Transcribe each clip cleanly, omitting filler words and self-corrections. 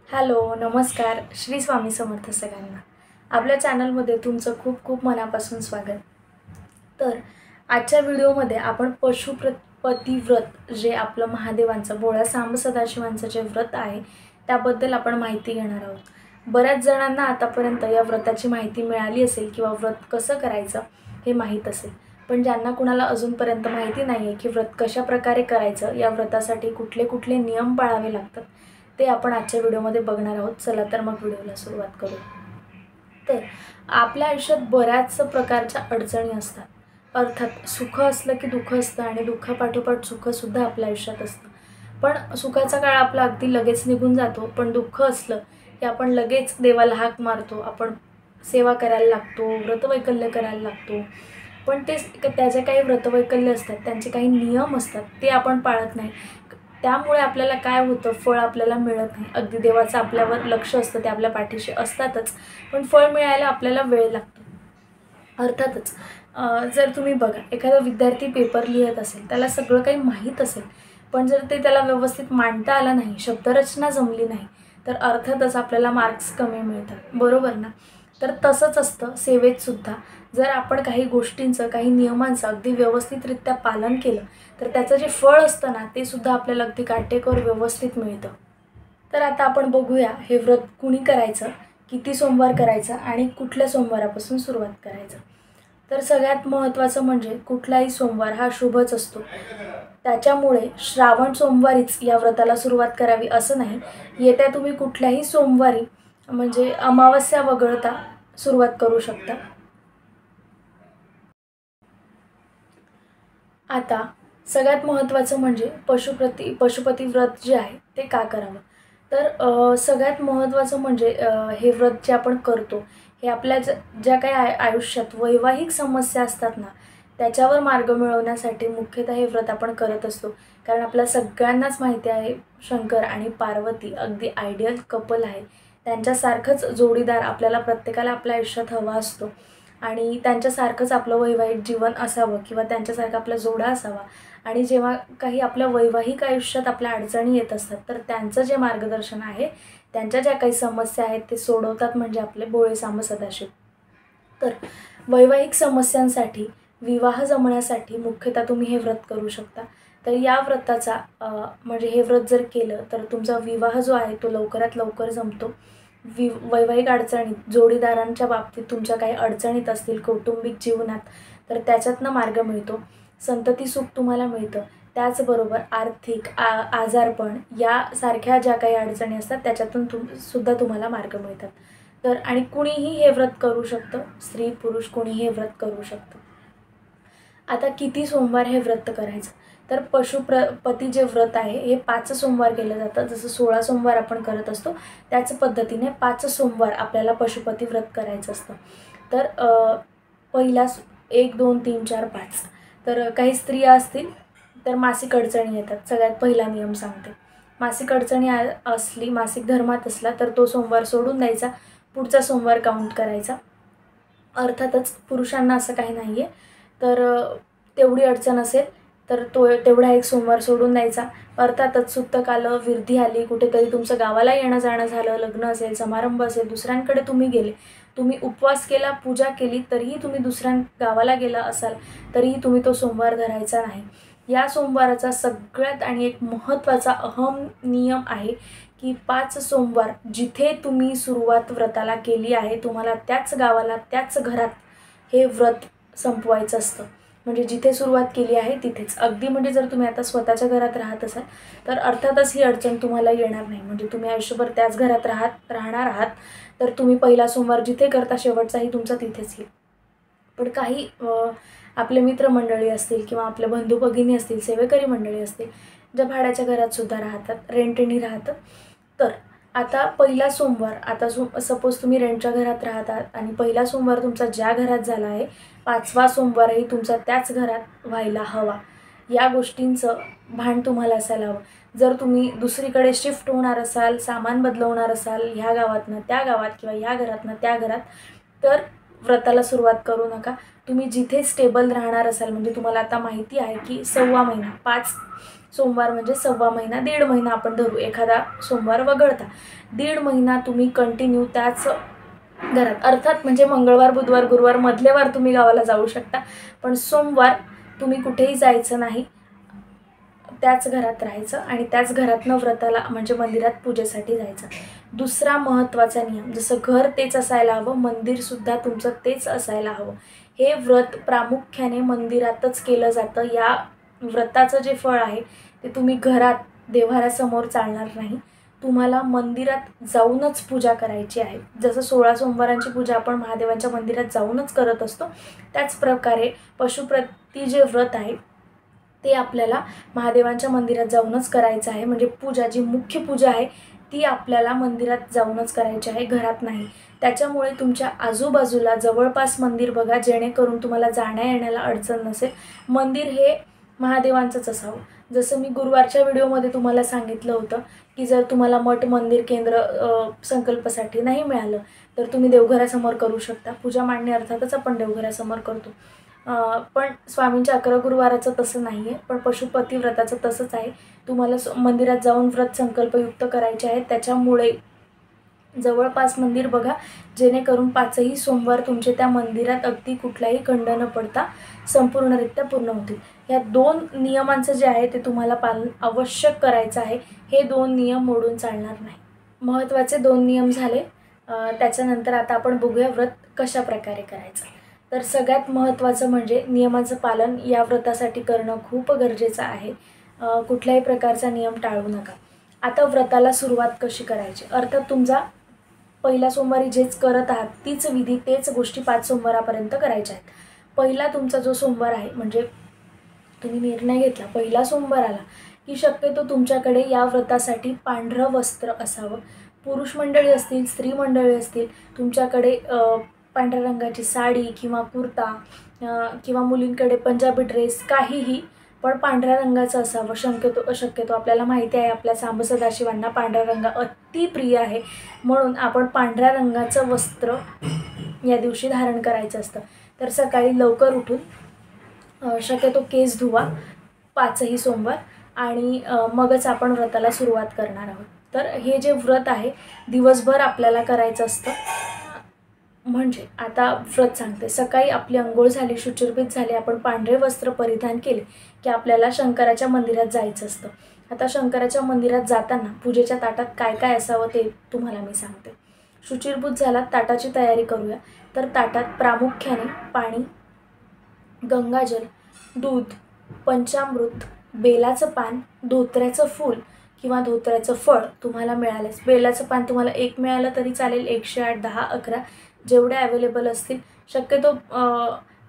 Hello, नमस्कार. श्री स्वामी समर्थ सगळ्यांना. आपल्या चॅनलमध्ये तुमचं खूप खूप मनापासून स्वागत. तर आजच्या व्हिडिओमध्ये आपण पतिव्रत जे आपलं महादेवांचं भोळा सांब सदाशिवांचं जे व्रत आहे त्याबद्दल आपण माहिती घेणार आहोत. बऱ्याच जणांना आतापर्यंत या व्रताची माहिती मिळाली असेल किंवा व्रत कसं करायचं हे माहीत असेल. पण ज्यांना कुणाला अजूनपर्यंत माहिती नाही आहे की व्रत कशाप्रकारे करायचं, या व्रतासाठी कुठले कुठले नियम पाळावे लागतात, ते आपण आजच्या व्हिडिओमध्ये बघणार आहोत. चला तर मग व्हिडिओला सुरुवात करू. तर आपल्या आयुष्यात बऱ्याच प्रकारच्या अडचणी असतात. अर्थात सुख असलं की दुःख असतं आणि दुःखापाठोपाठ सुखसुद्धा आपल्या आयुष्यात असतं. पण सुखाचा काळ आपला अगदी लगेच निघून जातो, पण दुःख असलं की आपण लगेच देवाला हाक मारतो, आपण सेवा करायला लागतो, व्रतवैकल्य करायला लागतो. पण त्याचे काही व्रतवैकल्य असतात, त्यांचे काही नियम असतात, ते आपण पाळत नाही. त्यामुळे आपल्याला काय होतं, फळ आपल्याला मिळत नाही. अगदी देवाचं आपल्यावर लक्ष असतं, ते आपल्या पाठीशी असतातच, पण फळ मिळायला आपल्याला वेळ लागतो. अर्थातच जर तुम्ही बघा, एखादा विद्यार्थी पेपर लिहित असेल, त्याला सगळं काही माहीत असेल, पण जर त्याला व्यवस्थित मांडता आलं नाही, शब्दरचना जमली नाही, तर अर्थातच आपल्याला मार्क्स कमी मिळतात, बरोबर ना? तर तसंच असतं सेवेतसुद्धा. जर आपण काही गोष्टींचं, काही नियमांचं अगदी व्यवस्थितरित्या पालन केलं, तर त्याचं जे फळ असतं ना, ते सुद्धा आपल्याला अगदी काटेकोर व्यवस्थित मिळतं. तर आता आपण बघूया, हे व्रत कुणी करायचं, किती सोमवार करायचं आणि कुठल्या सोमवारापासून सुरुवात करायचं. तर सगळ्यात महत्त्वाचं म्हणजे कुठलाही सोमवार हा शुभच असतो. त्याच्यामुळे श्रावण सोमवारीच या व्रताला सुरुवात करावी असं नाही. येत्या तुम्ही कुठल्याही सोमवारी, म्हणजे अमावस्या वगळता सुरुवात करू शकता. आता सगळ्यात महत्त्वाचं म्हणजे पशुपती व्रत जे आहे ते का करावं. तर सगळ्यात महत्त्वाचं म्हणजे हे व्रत जे आपण करतो, हे आपल्या ज्या काही आयुष्यात वैवाहिक समस्या असतात ना, त्याच्यावर मार्ग मिळवण्यासाठी मुख्यतः हे व्रत आपण करत असतो. कारण आपल्या सगळ्यांनाच माहिती आहे, शंकर आणि पार्वती अगदी आयडियल कपल आहे. त्यांच्यासारखंच जोडीदार आपल्याला प्रत्येकाला आपल्या आयुष्यात हवा असतो आणि त्यांच्यासारखंच आपलं वैवाहिक जीवन असावं किंवा त्यांच्यासारखा आपला जोडा असावा. आणि जेव्हा काही आपल्या वैवाहिक आयुष्यात आपल्या अडचणी येत असतात, तर त्यांचं जे मार्गदर्शन आहे, त्यांच्या ज्या काही समस्या आहेत ते सोडवतात म्हणजे आपले भोळे सांब सदाशिव. तर वैवाहिक समस्यांसाठी, विवाह जमण्यासाठी मुख्यतः तुम्ही हे व्रत करू शकता. तर या व्रताचा म्हणजे हे व्रत जर केलं तर तुमचा विवाह जो आहे तो लवकरात लवकर जमतो. वैवाहिक अडचणीत, जोडीदारांच्या बाबतीत तुमच्या काही अडचणीत असतील कौटुंबिक जीवनात, तर त्याच्यातनं मार्ग मिळतो. संतती सुख तुम्हाला मिळतं. त्याचबरोबर आर्थिक आजारपण यासारख्या ज्या काही अडचणी असतात त्याच्यातून सुद्धा तुम्हाला मार्ग मिळतात. तर आणि कुणीही हे व्रत करू शकतं, स्त्री पुरुष कुणीही हे व्रत करू शकतं. आता किती सोमवार हे व्रत करायचं, तर पती जे व्रत आहे हे 5 सोमवार केलं जातं. जसं 16 सोमवार आपण करत असतो, त्याच पद्धतीने 5 सोमवार आपल्याला पशुपती व्रत करायचं असतं. तर पहिला 1, 2, 3, 4, 5. तर काही स्त्रिया असतील तर मासिक अडचणी येतात. सगळ्यात पहिला नियम सांगते. मासिक अडचणी असली, मासिक धर्मात असला तर तो सोमवार सोडून द्यायचा, पुढचा सोमवार काउंट करायचा. अर्थातच पुरुषांना असं काही नाही आहे. तर तेवढी अडचण असेल तर तेवढा एक सोमवार सोडून द्यायचा. अर्थातच सुतक आलं, विरधी आली, कुठेतरी तुमचं गावाला येणं जाणं झालं, लग्न असेल, समारंभ असेल, दुसऱ्यांकडे तुम्ही गेले, तुम्ही उपवास केला, पूजा केली, तरीही तुम्ही दुसऱ्या गावाला गेला असाल तरीही तुम्ही तो सोमवार धरायचा नाही. या सोमवाराचा सगळ्यात आणि एक महत्त्वाचा अहम नियम आहे की 5 सोमवार जिथे तुम्ही सुरुवात व्रताला केली आहे, तुम्हाला त्याच गावाला, त्याच घरात हे व्रत संपवायचं असतं. म्हणजे जिथे सुरुवात केली आहे तिथेच. अगदी म्हणजे जर तुम्ही आता स्वतःच्या घरात राहत असाल तर अर्थातच ही अडचण तुम्हाला येणार नाही. म्हणजे तुम्ही आयुष्यभर त्याच घरात राहणार आहात, तर तुम्ही पहिला सोमवार जिथे करता शेवटचाही तुमचा तिथेच येईल. पण काही आपले मित्रमंडळी असतील किंवा आपले बंधू भगिनी असतील, सेवेकरी मंडळी असतील, ज्या भाड्याच्या घरातसुद्धा राहतात, रेंटनी राहतात, तर आता पहिला सोमवार, आता सपोज तुम्ही रेंटच्या घरात राहतात आणि पहिला सोमवार तुमचा ज्या घरात झाला आहे, 5वा सोमवारही तुमचा त्याच घरात व्हायला हवा. या गोष्टींचं भान तुम्हाला असायला हवं. जर तुम्ही दुसरीकडे शिफ्ट होणार असाल, सामान बदलवणार असाल, ह्या गावातनं त्या गावात किंवा ह्या घरातनं त्या घरात, तर व्रताला सुरुवात करू नका. तुम्ही जिथे स्टेबल राहणार असाल, म्हणजे तुम्हाला आता माहिती आहे की 1.25 महिना, 5 सोमवार म्हणजे 1.25 महिना, 1.5 महिना आपण धरू, एखादा सोमवार वगळता 1.5 महिना तुम्ही कंटिन्यू त्याच घरात, अर्थात म्हणजे मंगळवार, बुधवार, गुरुवार मधले वार तुम्ही गावाला जाऊ शकता, पण सोमवार तुम्ही कुठेही जायचं नाही, त्याच घरात राहायचं आणि त्याच घरातनं व्रताला म्हणजे मंदिरात पूजेसाठी जायचं. दुसरा महत्त्वाचा नियम, जसं घर तेच असायला हवं, मंदिरसुद्धा तुमचं तेच असायला हवं. हे व्रत प्रामुख्याने मंदिरातच केलं जातं. या व्रताचं जे फळ आहे ते तुम्ही घरात देव्हाऱ्यासमोर चालणार नाही, तुम्हाला मंदिरात जाऊनच पूजा करायची आहे. जसं 16 सोमवारांची पूजा आपण महादेवांच्या मंदिरात जाऊनच करत असतो, त्याच प्रकारे पशुप्रती जे व्रत आहे ते आपल्याला महादेवांच्या मंदिरात जाऊनच करायचं आहे. म्हणजे पूजा, जी मुख्य पूजा आहे ती आपल्याला मंदिरात जाऊनच करायची आहे, घरात नाही. त्याच्यामुळे तुमच्या आजूबाजूला जवळपास मंदिर बघा, जेणेकरून तुम्हाला जाण्या येण्याला अडचण नसेल. मंदिर हे महादेवांचंच असावं. जसं मी गुरुवारच्या व्हिडिओमध्ये तुम्हाला सांगितलं होतं की जर तुम्हाला मठ, मंदिर, केंद्र संकल्पासाठी नाही मिळालं तर तुम्ही देवघरासमोर करू शकता. पूजा मांडणी अर्थातच आपण देवघरासमोर करतो, पण स्वामींच्या 11 गुरुवाराचं तसं नाही आहे, पण पशुपती व्रताचं तसंच आहे. तुम्हाला मंदिरात जाऊन व्रत संकल्पयुक्त करायचे आहे. त्याच्यामुळे जवळपास मंदिर बघा, जेणेकरून 5ही सोमवार तुमचे त्या मंदिरात अगदी कुठलाही खंड न पडता संपूर्णरित्या पूर्ण होतील. या 2 नियमांचं जे आहे ते तुम्हाला पालन आवश्यक करायचं आहे. हे 2 नियम मोडून चालणार नाही. महत्त्वाचे 2 नियम झाले. त्याच्यानंतर आता आपण बघूया व्रत कशा प्रकारे करायचं. तर सगळ्यात महत्त्वाचं म्हणजे नियमाचं पालन या व्रतासाठी करणं खूप गरजेचं आहे. कुठल्याही प्रकारचा नियम टाळू नका. आता व्रताला सुरुवात कशी करायची, अर्थात तुमचा पहिल्या सोमवारी जेच करत आहात तीच विधी, तेच गोष्टी 5 सोमवारापर्यंत करायच्या आहेत. पहिला तुमचा जो सोमवार आहे, म्हणजे तुम्ही निर्णय घेतला पहिला सोमवार आला की शक्यतो तुमच्याकडे या व्रतासाठी पांढरं वस्त्र असावं. पुरुष मंडळी असतील, स्त्री मंडळी असतील, तुमच्याकडे पांढऱ्या रंगाची साडी किंवा कुर्ता किंवा मुलींकडे पंजाबी ड्रेस, काहीही पण पांढऱ्या रंगाचं असावं. शक्यतो आपल्याला माहिती आहे आपल्या सांब सदाशिवांना पांढरा रंग अति प्रिय आहे, म्हणून आपण पांढऱ्या रंगाचं वस्त्र या दिवशी धारण करायचं असतं. तर सकाळी लवकर उठून शक्यतो केस धुवा 5ही सोमवार, आणि मगच आपण व्रताला सुरुवात करणार आहोत. तर हे जे व्रत आहे दिवसभर आपल्याला करायचं असतं. म्हणजे आता व्रत सांगते, सकाळी आपली अंघोळ झाली, शुचिर्भूत झाली, आपण पांढरे वस्त्र परिधान केले की आपल्याला शंकराच्या मंदिरात जायचं असतं. आता शंकराच्या मंदिरात जाताना पूजेच्या ताटात काय काय असावं ते तुम्हाला मी सांगते. शुचिर्भूत झाला, ताटाची तयारी करूया. तर ताटात प्रामुख्याने पाणी, गंगाजल, दूध, पंचामृत, बेलाचं पान, धोत्र्याचं फूल किंवा धोत्र्याचं फळ तुम्हाला मिळालेच. बेलाचं पान तुम्हाला 1 मिळालं तरी चालेल, 108, 10, 11 जेवढे अवेलेबल असतील. शक्यतो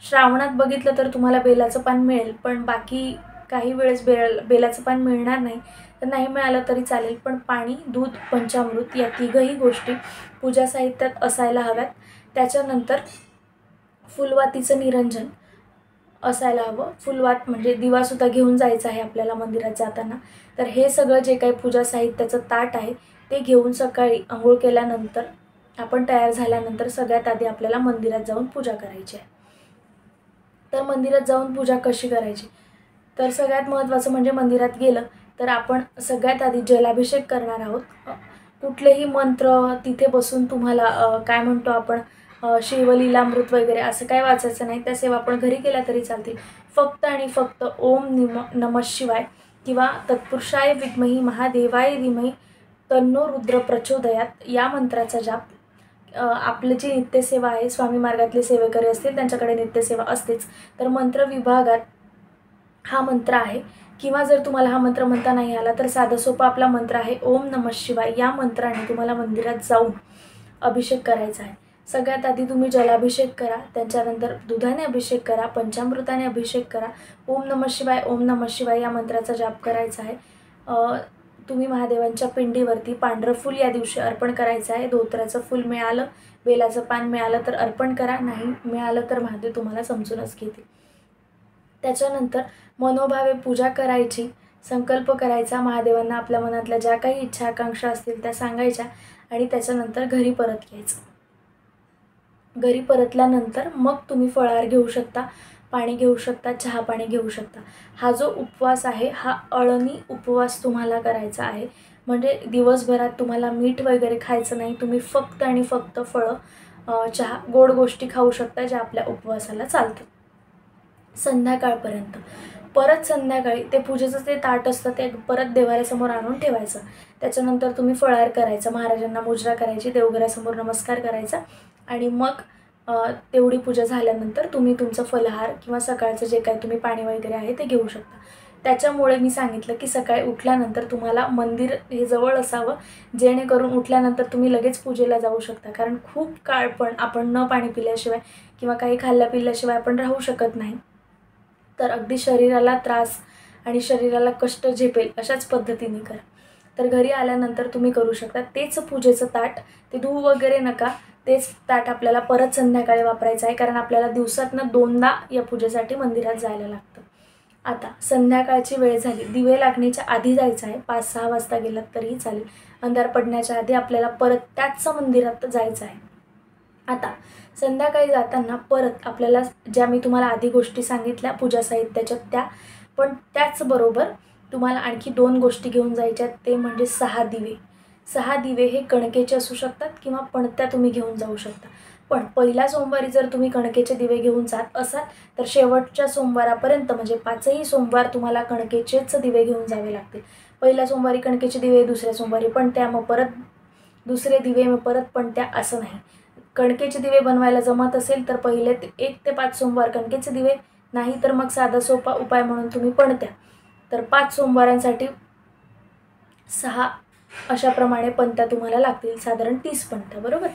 श्रावणात बघितलं तर तुम्हाला बेलाचं पान मिळेल, पण बाकी काही वेळेस बेलाचं पान मिळणार नाही, तर नाही मिळालं तरी चालेल. पण पाणी, दूध, पंचामृत या 3ही गोष्टी पूजा साहित्यात असायला हव्यात. त्याच्यानंतर फुलवातीचं निरंजन असायला हवं. फुलवात म्हणजे दिवासुद्धा घेऊन जायचं आहे आपल्याला मंदिरात जाताना. तर हे सगळं जे काही पूजा साहित्याचं ताट आहे ते घेऊन सकाळी अंघोळ केल्यानंतर, आपण तयार झाल्यानंतर सगळ्यात आधी आपल्याला मंदिरात जाऊन पूजा करायची आहे. तर मंदिरात जाऊन पूजा कशी करायची, तर सगळ्यात महत्त्वाचं म्हणजे मंदिरात गेलं तर आपण सगळ्यात आधी जलाभिषेक करणार आहोत. कुठलेही मंत्र तिथे बसून तुम्हाला काय म्हणतो आपण शिवलीलामृत वगैरे असं काय वाचायचं नाही. त्या सेवा आपण घरी केल्या तरी चालतील. फक्त आणि फक्त ओम नमः शिवाय किंवा तत्पुरुषाय विद्मही महादेवाय धीमहि तन्नो रुद्र प्रचोदयात या मंत्राचा जाप. आपली जी नित्यसेवा आहे, स्वामी मार्गातले सेवेकरी असतील त्यांच्याकडे नित्यसेवा असतेच, तर मंत्र विभागात हा मंत्र आहे. किंवा जर तुम्हाला हा मंत्र म्हणता नाही आला तर साधा सोपा आपला मंत्र आहे ओम नमः शिवाय. या मंत्राने तुम्हाला मंदिरात जाऊन अभिषेक करायचा आहे. सगळ्यात आधी तुम्ही जलाभिषेक करा, त्याच्यानंतर दुधाने अभिषेक करा, पंचामृताने अभिषेक करा. ओम नमः शिवाय, ओम नमः शिवाय या मंत्राचा जाप करायचा आहे. तुम्ही महादेवांच्या पिंडीवरती पांढरं फूल या दिवशी अर्पण करायचं आहे. धोत्र्याचं फूल मिळालं, बेलाचं पान मिळालं तर अर्पण करा, नाही मिळालं तर महादेव तुम्हाला समजूनच घेतील. त्याच्यानंतर मनोभावे पूजा करायची, संकल्प करायचा, महादेवांना आपल्या मनातल्या ज्या काही इच्छा आकांक्षा असतील त्या सांगायच्या आणि त्याच्यानंतर घरी परत यायचं. घरी परतल्यानंतर मग तुम्ही फळाहार घेऊ शकता. पाणी घेऊ शकता, चहा पाणी घेऊ शकता. हा जो उपवास आहे हा अळणी उपवास तुम्हाला करायचा आहे. म्हणजे दिवसभरात तुम्हाला मीठ वगैरे खायचं नाही. तुम्ही फक्त आणि फक्त फळं, चहा, गोड गोष्टी खाऊ शकता ज्या आपल्या उपवासाला चालतात. संध्याकाळपर्यंत परत संध्याकाळी ते पूजेचं जे ताट असतं ते परत देवाऱ्यासमोर आणून ठेवायचं. त्याच्यानंतर तुम्ही फळार करायचा, महाराजांना मुजरा करायची, देवघरासमोर नमस्कार करायचा आणि मग तेवढी पूजा झाल्यानंतर तुम्ही तुमचं फलाहार किंवा सकाळचं जे काही तुम्ही पाणी वगैरे आहे ते घेऊ शकता. त्याच्यामुळे मी सांगितलं की सकाळी उठल्यानंतर तुम्हाला मंदिर हे जवळ असावं, जेणेकरून उठल्यानंतर तुम्ही लगेच पूजेला जाऊ शकता. कारण खूप काळ पण आपण न पाणी पिल्याशिवाय किंवा काही खाल्ल्या पिल्याशिवाय आपण राहू शकत नाही. तर अगदी शरीराला त्रास आणि शरीराला कष्ट झेपेल अशाच पद्धतीने करा. तर घरी आल्यानंतर तुम्ही करू शकता. तेच पूजेचं ताट, ते धुवू वगैरे नका. तेच ताट आपल्याला परत संध्याकाळी वापरायचं आहे, कारण आपल्याला दिवसातनं 2दा या पूजेसाठी मंदिरात जायला लागतं. आता संध्याकाळची वेळ झाली, दिवे लागण्याच्या आधी जायचं आहे. 5-6 वाजता गेलात तरीही चालेल. अंधार पडण्याच्या आधी आपल्याला परत त्याच मंदिरात जायचं आहे. आता संध्याकाळी जाताना परत आपल्याला ज्या मी तुम्हाला आधी गोष्टी सांगितल्या पूजा साहित्याच्या त्या, पण त्याचबरोबर तुम्हाला आणखी 2 गोष्टी घेऊन जायच्या. ते म्हणजे 6 दिवे. 6 दिवे हे कणकेचे असू शकतात किंवा पणत्या तुम्ही घेऊन जाऊ शकता. पण पहिल्या सोमवारी जर तुम्ही कणकेचे दिवे घेऊन जात असाल तर शेवटच्या सोमवारापर्यंत म्हणजे 5ही सोमवार तुम्हाला कणकेचेच दिवे घेऊन जावे लागतील. पहिल्या सोमवारी कणकेचे दिवे, दुसऱ्या सोमवारी पणत्या, मग परत दुसरे दिवे, मग परत पणत्या, असं नाही. कणकेचे दिवे बनवायला जमत असेल तर पहिले 1 ते 5 सोमवार कणकेचे दिवे, नाही तर मग साधा सोपा उपाय म्हणून तुम्ही पणत्या. तर 5 सोमवारांसाठी 6 अशाप्रमाणे पणत्या तुम्हाला लागतील, साधारण 30 पणत्या, बरोबर.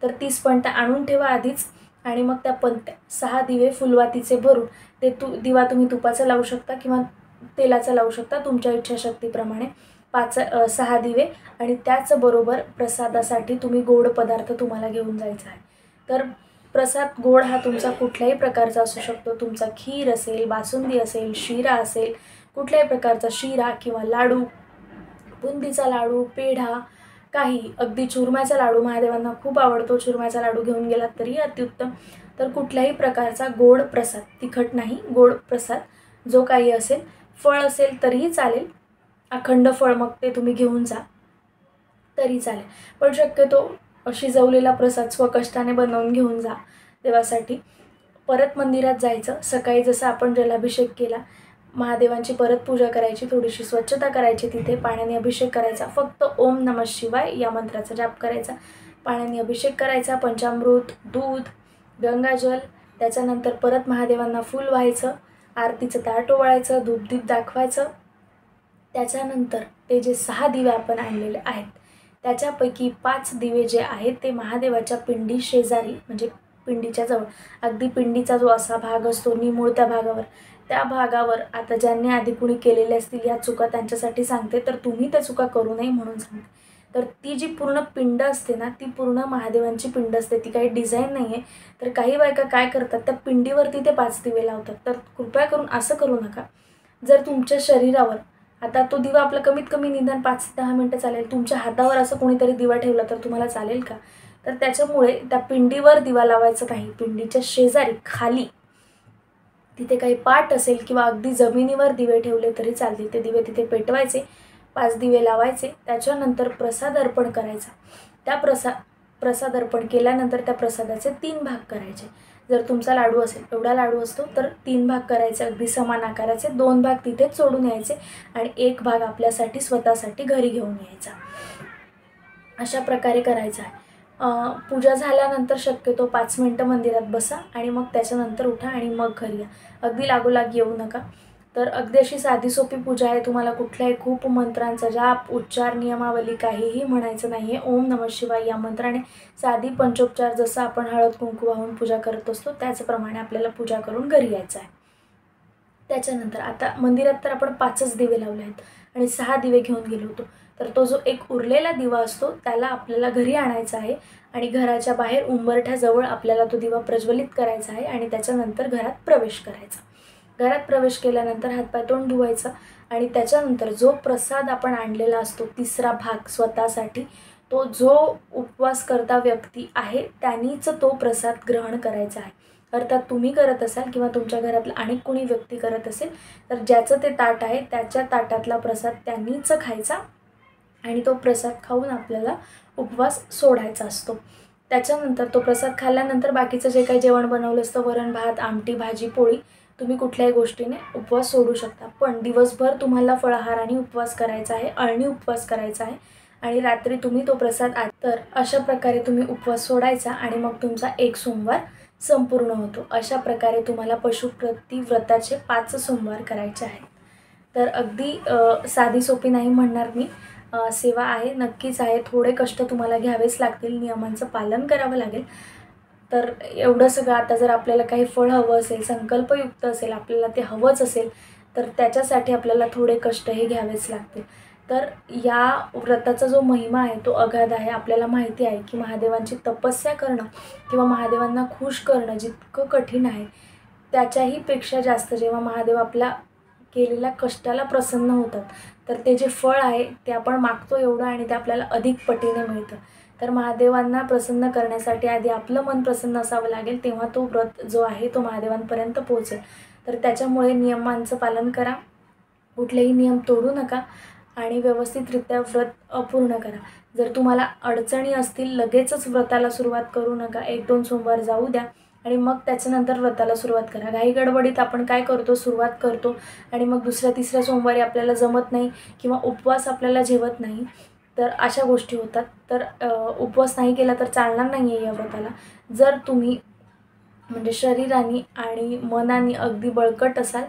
तर 30 पणत्या आणून ठेवा आधीच आणि मग त्या पणत्या 6 दिवे फुलवातीचे भरून ते दिवा तुम्ही तुपाचा लावू शकता किंवा तेलाचा लावू शकता तुमच्या इच्छाशक्तीप्रमाणे. 6 दिवे आणि त्याचबरोबर प्रसादासाठी तुम्ही गोड पदार्थ तुम्हाला घेऊन जायचा आहे. तर प्रसाद गोड हा तुमचा कुठल्याही प्रकारचा असू शकतो. तुमचा खीर असेल, बासुंदी असेल, शिरा असेल, कुठल्याही प्रकारचा शिरा किंवा लाडू, बुंदीचा लाडू, पेढा, काही, अगदी चुरम्याचा लाडू महादेवांना खूप आवडतो, चुरम्याचा लाडू घेऊन गेलात तरी अत्युत्तम. तर कुठल्याही प्रकारचा गोड प्रसाद, तिखट नाही, गोड प्रसाद जो काही असेल, फळ असेल तरीही चालेल, अखंड फळ मग ते तुम्ही घेऊन जा तरी चालेल. पण शक्यतो शिजवलेला प्रसाद स्वकष्टाने बनवून घेऊन जा देवासाठी. परत मंदिरात जायचं. सकाळी जसं आपण जलाभिषेक केला, महादेवांची परत पूजा करायची, थोडीशी स्वच्छता करायची, तिथे पाण्याने अभिषेक करायचा. फक्त ओम नमः शिवाय या मंत्राचा जाप करायचा. पाण्याने अभिषेक करायचा, पंचामृत, दूध, गंगाजल. त्याच्यानंतर परत महादेवांना फूल व्हायचं, आरतीचं ताट ओवाळायचं, धूपदीप दाखवायचं. त्याच्यानंतर ते जे 6 दिवे आपण आणलेले आहेत त्याच्यापैकी 5 दिवे जे आहेत ते महादेवाच्या पिंडी शेजारी, म्हणजे पिंडीच्या जवळ, अगदी पिंडीचा जो असा भाग असतो निमुळत्या भागावर, त्या भागावर, आता ज्यांनी आधी कुणी केलेले असतील या चुका त्यांच्यासाठी सांगते, तर तुम्ही त्या चुका करू नये म्हणून सांगते. तर ती जी पूर्ण पिंड असते ना, ती पूर्ण महादेवांची पिंड असते, ती काही डिझाईन नाही आहे. तर काही बायका काय करतात, त्या पिंडीवरती ते 5 दिवे लावतात. तर कृपया करून असं करू नका. जर तुमच्या शरीरावर, आता तो दिवा आपला कमीत कमी निदान 5 ते 10 मिनटं चालेल, तुमच्या हातावर असं कोणीतरी दिवा ठेवला तर तुम्हाला चालेल का? तर त्याच्यामुळे त्या पिंडीवर दिवा लावायचं नाही, पिंडीच्या शेजारी खाली तिथे काही पाट असेल किंवा अगदी जमिनीवर दिवे ठेवले तरी चालतील. ते दिवे तिथे पेटवायचे, 5 दिवे लावायचे. त्याच्यानंतर प्रसाद अर्पण करायचा. त्या प्रसाद अर्पण केल्यानंतर त्या प्रसादाचे 3 भाग करायचे. जर तुमचा लाडू असेल, एवढा लाडू असतो, तर 3 भाग करायचे, अगदी समान आकाराचे. 2 भाग तिथेच सोडून यायचे आणि 1 भाग आपल्यासाठी स्वतःसाठी घरी घेऊन यायचा. अशा प्रकारे करायचं आहे. पूजा झाल्यानंतर शक्यतो 5 मिनटं मंदिरात बसा आणि मग त्याच्यानंतर उठा आणि मग घरी या. अगदी लागोलाग येऊ नका. तर अगदी अशी साधी सोपी पूजा आहे. तुम्हाला कुठल्याही खूप मंत्रांचा जाप, उच्चार, नियमावली काहीही म्हणायचं नाही आहे. ओम नमः शिवाय या मंत्राने साधी पंचोपचार जसं आपण हळद कुंकू वाहून पूजा करत असतो त्याचप्रमाणे आपल्याला पूजा करून घरी यायचं आहे. त्याच्यानंतर आता मंदिरात तर आपण 5च दिवे लावले आहेत आणि 6 दिवे घेऊन गेलो होतो. तर तो जो एक उरलेला दिवा असतो त्याला आपल्याला घरी आणायचा आहे आणि घराच्या बाहेर उंबरठ्याजवळ आपल्याला तो दिवा प्रज्वलित करायचा आहे आणि त्याच्यानंतर घरात प्रवेश करायचा. घरात प्रवेश केल्यानंतर हातपाय तोंड धुवायचं आणि त्याच्यानंतर जो प्रसाद आपण आणलेला असतो 3रा भाग स्वतःसाठी, तो जो उपवास करता व्यक्ती आहे त्यांनीच तो प्रसाद ग्रहण करायचा आहे. अर्थात तुम्ही करत असाल किंवा तुमच्या घरातला अनेक कोणी व्यक्ती करत असेल तर ज्याचं ते ताट आहे त्याच्या ताटातला प्रसाद त्यांनीच खायचा आणि तो प्रसाद खाऊन आपल्याला उपवास सोडायचा असतो. त्याच्यानंतर तो प्रसाद खाल्ल्यानंतर बाकीचं जे काही जेवण बनवलं असतं, वरण भात, आमटी, भाजी, पोळी, तुम्ही कुठल्याही गोष्टीने उपवास सोडू शकता. पण दिवसभर तुम्हाला फळाहाराने उपवास करायचा आहे, अळणी उपवास करायचा आहे आणि रात्री तुम्ही तो प्रसाद तर अशा प्रकारे तुम्ही उपवास सोडायचा आणि मग तुमचा एक सोमवार संपूर्ण होतो. अशा प्रकारे तुम्हाला पशुप्रती व्रताचे 5 सोमवार करायचे आहेत. तर अगदी साधी सोपी नाही म्हणणार मी, सेवा आहे, नक्कीच आहे. थोडे कष्ट तुम्हाला घ्यावेच लागतील, नियमांचं पालन करावं लागेल. तर एवढं सगळं आता जर आपल्याला काही फळ हवं असेल, संकल्पयुक्त असेल, आपल्याला ते हवंच असेल तर त्याच्यासाठी आपल्याला थोडे कष्ट हे घ्यावेच लागतील. तर या व्रताचा जो महिमा आहे तो अगाध आहे. आपल्याला माहिती आहे की महादेवांची तपस्या करणं किंवा महादेवांना खुश करणं जितकं कठीण आहे त्याच्याही पेक्षा जास्त जेव्हा महादेव आपल्या केलेल्या कष्टाला प्रसन्न होतात तर ते जे फळ आहे ते आपण मागतो एवढं आणि ते आपल्याला अधिक पटीने मिळतं. तर महादेवांना प्रसन्न करण्यासाठी आधी आपलं मन प्रसन्न असावं लागेल, तेव्हा तो व्रत जो आहे तो महादेवांपर्यंत पोहोचेल. तर त्याच्यामुळे नियमांचं पालन करा, कुठलेही नियम तोडू नका आणि व्यवस्थितरित्या व्रत पूर्ण करा. जर तुम्हाला अडचणी असतील लगेचच व्रताला सुरुवात करू नका, 1-2 सोमवार जाऊ द्या आणि मग त्याच्यानंतर व्रताला सुरुवात करा. घाई गडबडीत आपण काय करतो, सुरुवात करतो आणि मग 2ऱ्या-3ऱ्या सोमवारी आपल्याला जमत नाही किंवा उपवास आपल्याला झेपत नाही, तर अशा गोष्टी होतात. तर उपवास नाही केला तर चालणार नाही आहे या व्रताला. जर तुम्ही म्हणजे शरीराने आणि मनाने अगदी बळकट असाल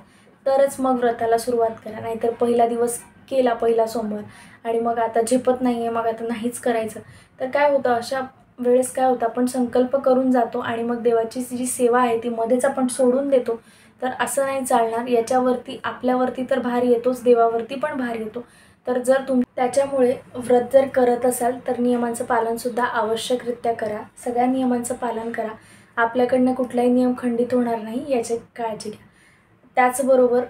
तरच मग व्रताला सुरुवात करा. नाहीतर पहिला दिवस केला, पहिला सोमवार आणि मग आता झेपत नाही आहे, मग आता नाहीच करायचं, तर काय होतं, अशा वेळेस काय होतं, आपण संकल्प करून जातो आणि मग देवाची जी सेवा आहे ती मध्येच आपण सोडून देतो. तर असं नाही चालणार. याच्यावरती आपल्यावरती तर भार येतोच, देवावरती पण भार येतो. तर जर त्याच्यामुळे व्रत जर करत असाल तर नियमांचं पालनसुद्धा आवश्यकरित्या करा. सगळ्या नियमांचं पालन करा. आपल्याकडनं कुठलाही नियम खंडित होणार नाही याची काळजी घ्या. त्याचबरोबर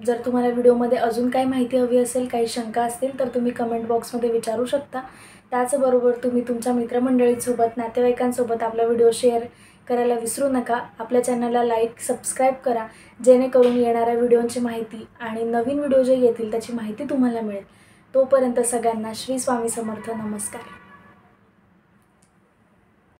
जर तुम्हाला व्हिडिओमध्ये अजून काही माहिती हवी असेल, काही शंका असतील तर तुम्ही कमेंट बॉक्समध्ये विचारू शकता. त्याचबरोबर तुम्ही तुमच्या मित्रमंडळीसोबत, नातेवाईकांसोबत आपला व्हिडिओ शेअर करायला विसरू नका. आपल्या चॅनलला लाईक, सबस्क्राईब करा, जेणेकरून येणाऱ्या व्हिडिओंची माहिती आणि नवीन व्हिडिओ जे येतील त्याची माहिती तुम्हाला मिळेल. तोपर्यंत सगळ्यांना श्री स्वामी समर्थ. नमस्कार.